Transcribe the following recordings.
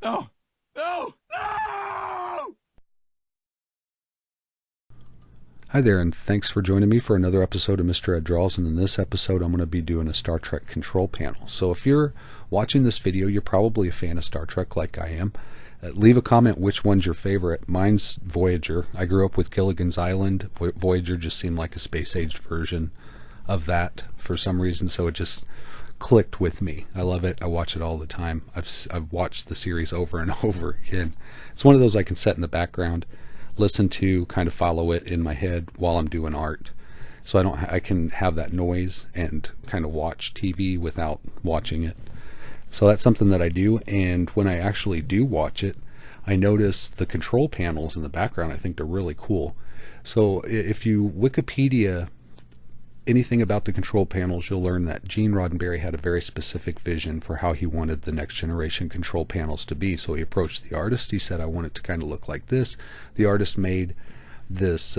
No! No! No! Hi there, and thanks for joining me for another episode of Mr. Ed Draws. And in this episode, I'm going to be doing a Star Trek control panel. So if you're watching this video, you're probably a fan of Star Trek like I am. Leave a comment which one's your favorite. Mine's Voyager. I grew up with Gilligan's Island. Voyager just seemed like a space-aged version of that for some reason, so it just clicked with me. I love it. I watch it all the time. I've watched the series over and over again. It's one of those I can set in the background, listen to, kind of follow it in my head while I'm doing art. So I can have that noise and kind of watch TV without watching it. So that's something that I do, and when I actually do watch it, I notice the control panels in the background. I think they're really cool. So if you Wikipedia anything about the control panels, you'll learn that Gene Roddenberry had a very specific vision for how he wanted the next generation control panels to be. So he approached the artist. He said, I want it to kind of look like this. The artist made this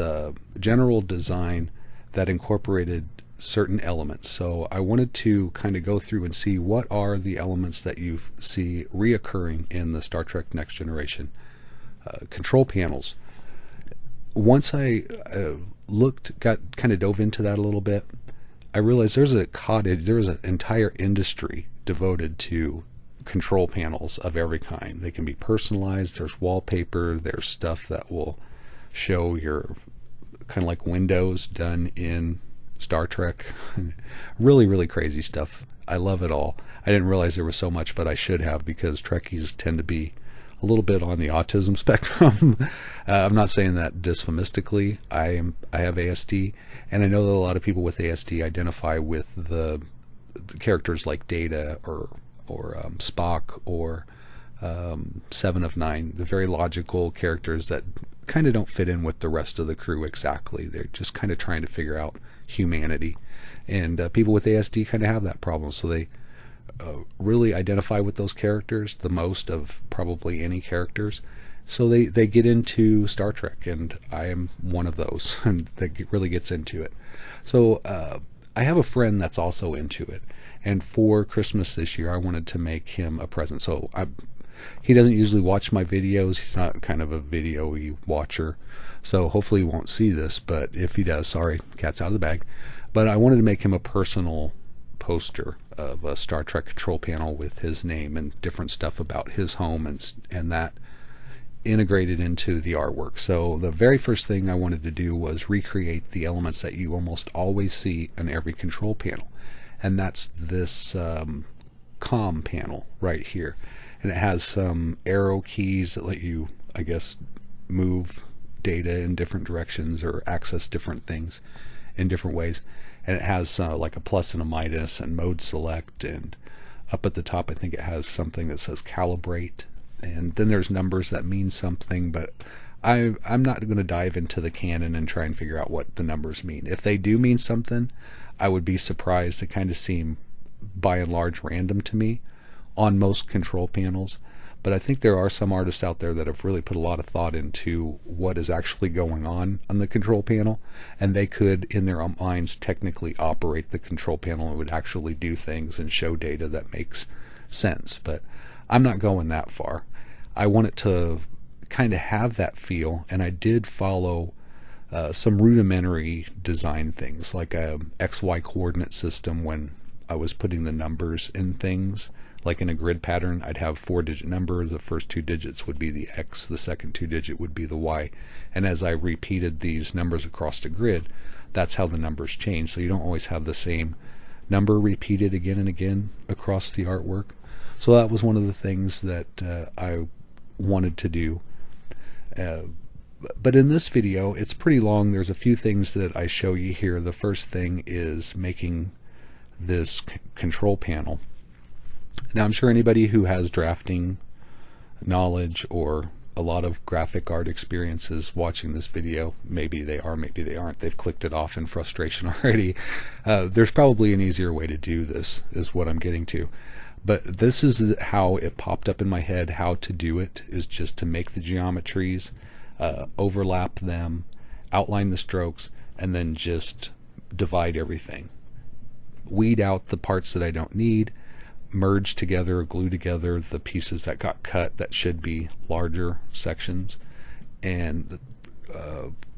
general design that incorporated certain elements. So I wanted to kind of go through and see what are the elements that you see reoccurring in the Star Trek Next Generation control panels. Once I got kind of dove into that a little bit, I realized there's an entire industry devoted to control panels of every kind. They can be personalized. There's wallpaper. There's stuff that will show your kind of like windows done in Star Trek. Really, really crazy stuff. I love it all. I didn't realize there was so much, but I should have, because Trekkies tend to be a little bit on the autism spectrum. I'm not saying that dysphomistically. I have ASD, and I know that a lot of people with ASD identify with the characters like Data or Spock or Seven of Nine, the very logical characters that kind of don't fit in with the rest of the crew exactly. They're just kind of trying to figure out humanity, and people with ASD kind of have that problem, so they really identify with those characters the most of probably any characters. So they get into Star Trek, and I am one of those and that really gets into it. So I have a friend that's also into it, and for Christmas this year I wanted to make him a present. So he doesn't usually watch my videos. He's not kind of a video-y watcher, so hopefully he won't see this, but if he does, sorry, cat's out of the bag. But I wanted to make him a personal poster of a Star Trek control panel with his name and different stuff about his home, and that integrated into the artwork. So the very first thing I wanted to do was recreate the elements that you almost always see in every control panel, and that's this comm panel right here, and it has some arrow keys that let you, I guess, move data in different directions or access different things in different ways. And it has like a plus and a minus and mode select, and up at the top I think it has something that says calibrate, and then there's numbers that mean something, but I'm not going to dive into the canon and try and figure out what the numbers mean. If they do mean something, I would be surprised. They kind of seem by and large random to me on most control panels, but I think there are some artists out there that have really put a lot of thought into what is actually going on the control panel, and they could in their own minds technically operate the control panel and would actually do things and show data that makes sense. But I'm not going that far. I want it to kind of have that feel, and I did follow some rudimentary design things like a XY coordinate system when I was putting the numbers in things. Like in a grid pattern, I'd have 4-digit numbers. The first 2 digits would be the X, the second 2 digit would be the Y. And as I repeated these numbers across the grid, that's how the numbers change. So you don't always have the same number repeated again and again across the artwork. So that was one of the things that I wanted to do. But in this video, it's pretty long. There's a few things that I show you here. The first thing is making this control panel. Now, I'm sure anybody who has drafting knowledge or a lot of graphic art experiences watching this video, maybe they are, maybe they aren't, they've clicked it off in frustration already. There's probably an easier way to do this, is what I'm getting to. But this is how it popped up in my head. How to do it is just to make the geometries, overlap them, outline the strokes, and then just divide everything. Weed out the parts that I don't need, merge together, glue together the pieces that got cut that should be larger sections, and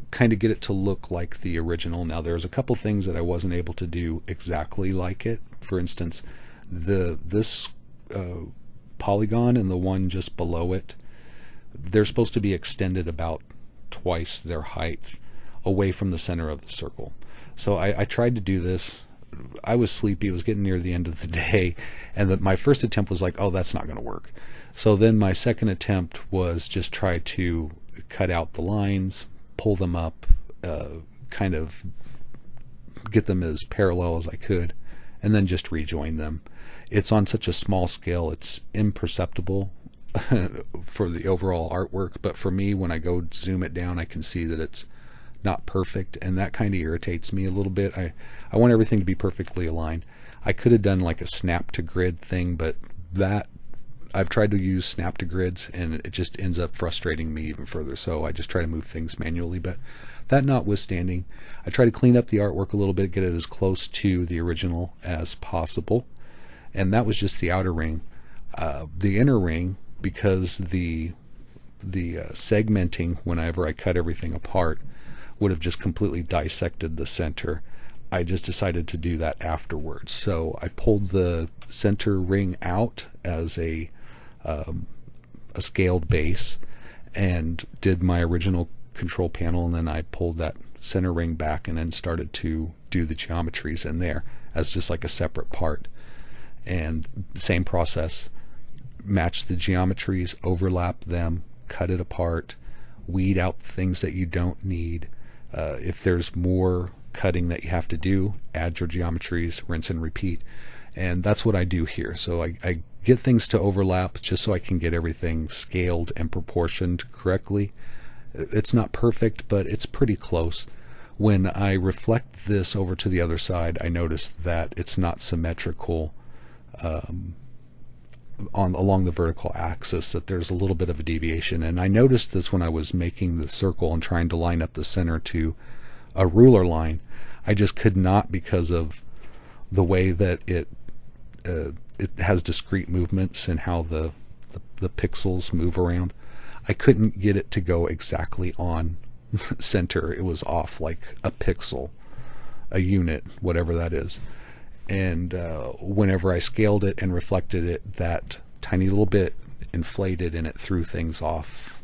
kind of get it to look like the original. Now there's a couple things that I wasn't able to do exactly like it. For instance, this polygon and the one just below it, they're supposed to be extended about twice their height away from the center of the circle. So I tried to do this. I was sleepy. It was getting near the end of the day, and my first attempt was like, oh, that's not going to work. So then my second attempt was just try to cut out the lines, pull them up, kind of get them as parallel as I could, and then just rejoin them. It's on such a small scale, it's imperceptible for the overall artwork, but for me, when I go zoom it down, I can see that it's not perfect, and that kind of irritates me a little bit. I want everything to be perfectly aligned. I could have done like a snap to grid thing, but that I've tried to use snap to grids and it just ends up frustrating me even further, so I just try to move things manually. But that notwithstanding, I try to clean up the artwork a little bit, get it as close to the original as possible, and that was just the outer ring. The inner ring, because the segmenting, whenever I cut everything apart, would have just completely dissected the center. I just decided to do that afterwards. So I pulled the center ring out as a scaled base and did my original control panel, and then I pulled that center ring back and then started to do the geometries in there as just like a separate part. And same process, match the geometries, overlap them, cut it apart, weed out things that you don't need. If there's more cutting that you have to do, add your geometries, rinse and repeat. And that's what I do here. So I get things to overlap just so I can get everything scaled and proportioned correctly. It's not perfect, but it's pretty close. When I reflect this over to the other side, I notice that it's not symmetrical along the vertical axis, that there's a little bit of a deviation. And I noticed this when I was making the circle and trying to line up the center to a ruler line. I just could not, because of the way that it has discrete movements and how the pixels move around. I couldn't get it to go exactly on center. It was off like a pixel, a unit, whatever that is. And whenever I scaled it and reflected it, that tiny little bit inflated and it threw things off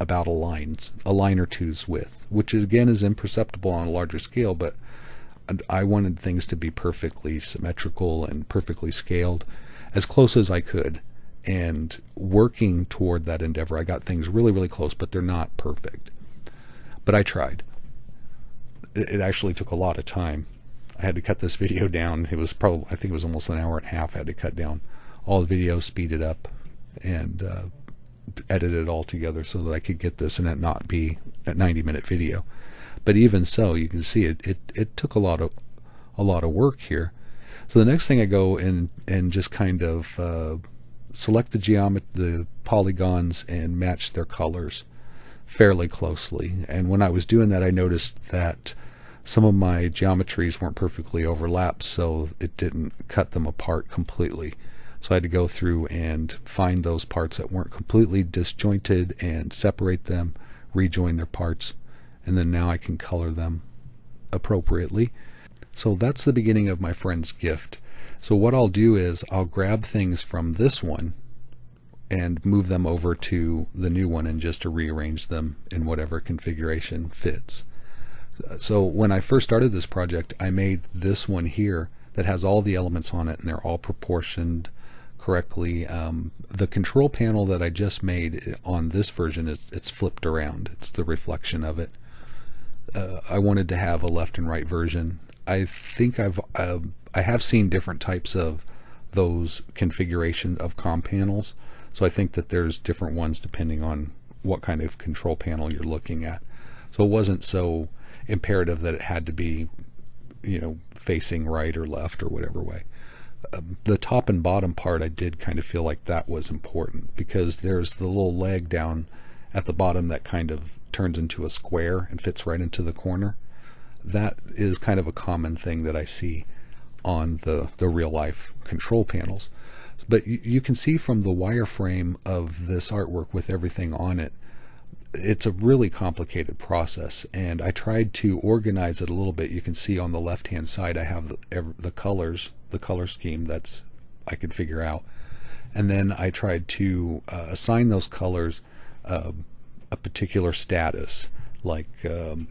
about a line or two's width, which again is imperceptible on a larger scale, but I wanted things to be perfectly symmetrical and perfectly scaled as close as I could. And working toward that endeavor, I got things really, really close, but they're not perfect. But I tried. It actually took a lot of time. I had to cut this video down. It was probably, I think it was almost an hour and a half. I had to cut down all the video, speed it up, and edit it all together so that I could get this and it not be a 90-minute video. But even so, you can see it took a lot of work here. So the next thing, I go and just kind of select the polygons and match their colors fairly closely. And when I was doing that, I noticed that some of my geometries weren't perfectly overlapped, so it didn't cut them apart completely. So I had to go through and find those parts that weren't completely disjointed and separate them, rejoin their parts, and then now I can color them appropriately. So that's the beginning of my friend's gift. So what I'll do is I'll grab things from this one and move them over to the new one, and just to rearrange them in whatever configuration fits. So when I first started this project, I made this one here that has all the elements on it and they're all proportioned correctly. The control panel that I just made on this version, it's flipped around. It's the reflection of it. I wanted to have a left and right version. I think I have seen different types of those configuration of comm panels, so I think that there's different ones depending on what kind of control panel you're looking at. So it wasn't so imperative that it had to be, facing right or left or whatever way. The top and bottom part, I did kind of feel like that was important, because there's the little leg down at the bottom that kind of turns into a square and fits right into the corner. That is kind of a common thing that I see on the real life control panels. But you can see from the wireframe of this artwork with everything on it, it's a really complicated process, and I tried to organize it a little bit. You can see on the left hand side I have the colors, the color scheme that's I could figure out, and then I tried to assign those colors a particular status, like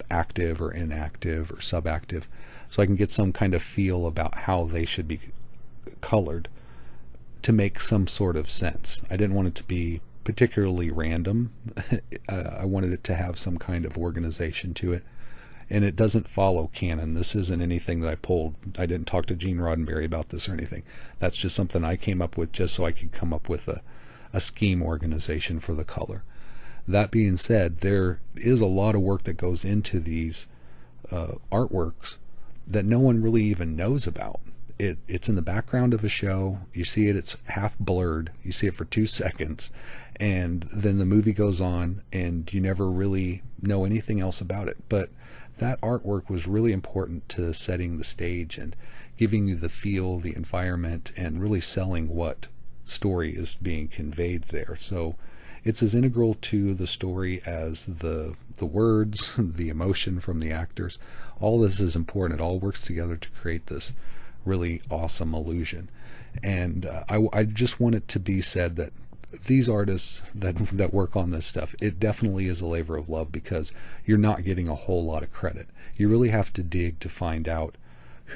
active or inactive or subactive, so I can get some kind of feel about how they should be colored to make some sort of sense. I didn't want it to be particularly random. I wanted it to have some kind of organization to it, and it doesn't follow canon. This isn't anything that I pulled. I didn't talk to Gene Roddenberry about this or anything. That's just something I came up with just so I could come up with a scheme organization for the color. That being said, there is a lot of work that goes into these artworks that no one really even knows about. It's in the background of a show. You see it, it's half blurred. You see it for 2 seconds, and then the movie goes on, and you never really know anything else about it. But that artwork was really important to setting the stage and giving you the feel, the environment, and really selling what story is being conveyed there. So it's as integral to the story as the words, the emotion from the actors. All this is important. It all works together to create this really awesome illusion. And I just want it to be said that these artists that work on this stuff, it definitely is a labor of love, because you're not getting a whole lot of credit. You really have to dig to find out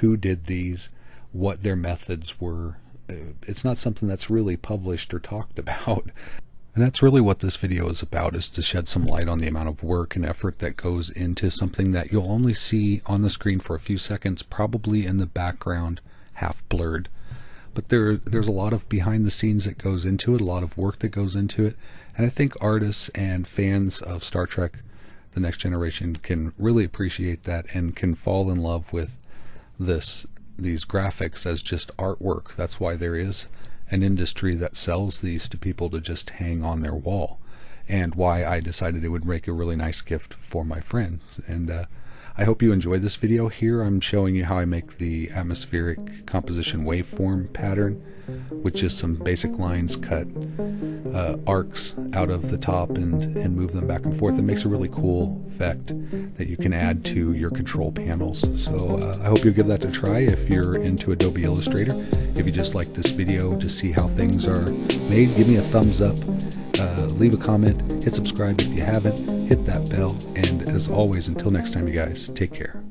who did these, what their methods were. It's not something that's really published or talked about. And that's really what this video is about, is to shed some light on the amount of work and effort that goes into something that you'll only see on the screen for a few seconds, probably in the background, half blurred. But there's a lot of behind the scenes that goes into it, a lot of work that goes into it. And I think artists and fans of Star Trek The Next Generation can really appreciate that and can fall in love with these graphics as just artwork. That's why there is an industry that sells these to people to just hang on their wall, and why I decided it would make a really nice gift for my friends. And I hope you enjoyed this video. Here I'm showing you how I make the atmospheric composition waveform pattern, which is some basic lines, cut arcs out of the top and move them back and forth. It makes a really cool effect that you can add to your control panels. So I hope you'll give that a try if you're into Adobe Illustrator. If you just like this video to see how things are made, give me a thumbs up, leave a comment, hit subscribe if you haven't, hit that bell, and as always, until next time, you guys, take care.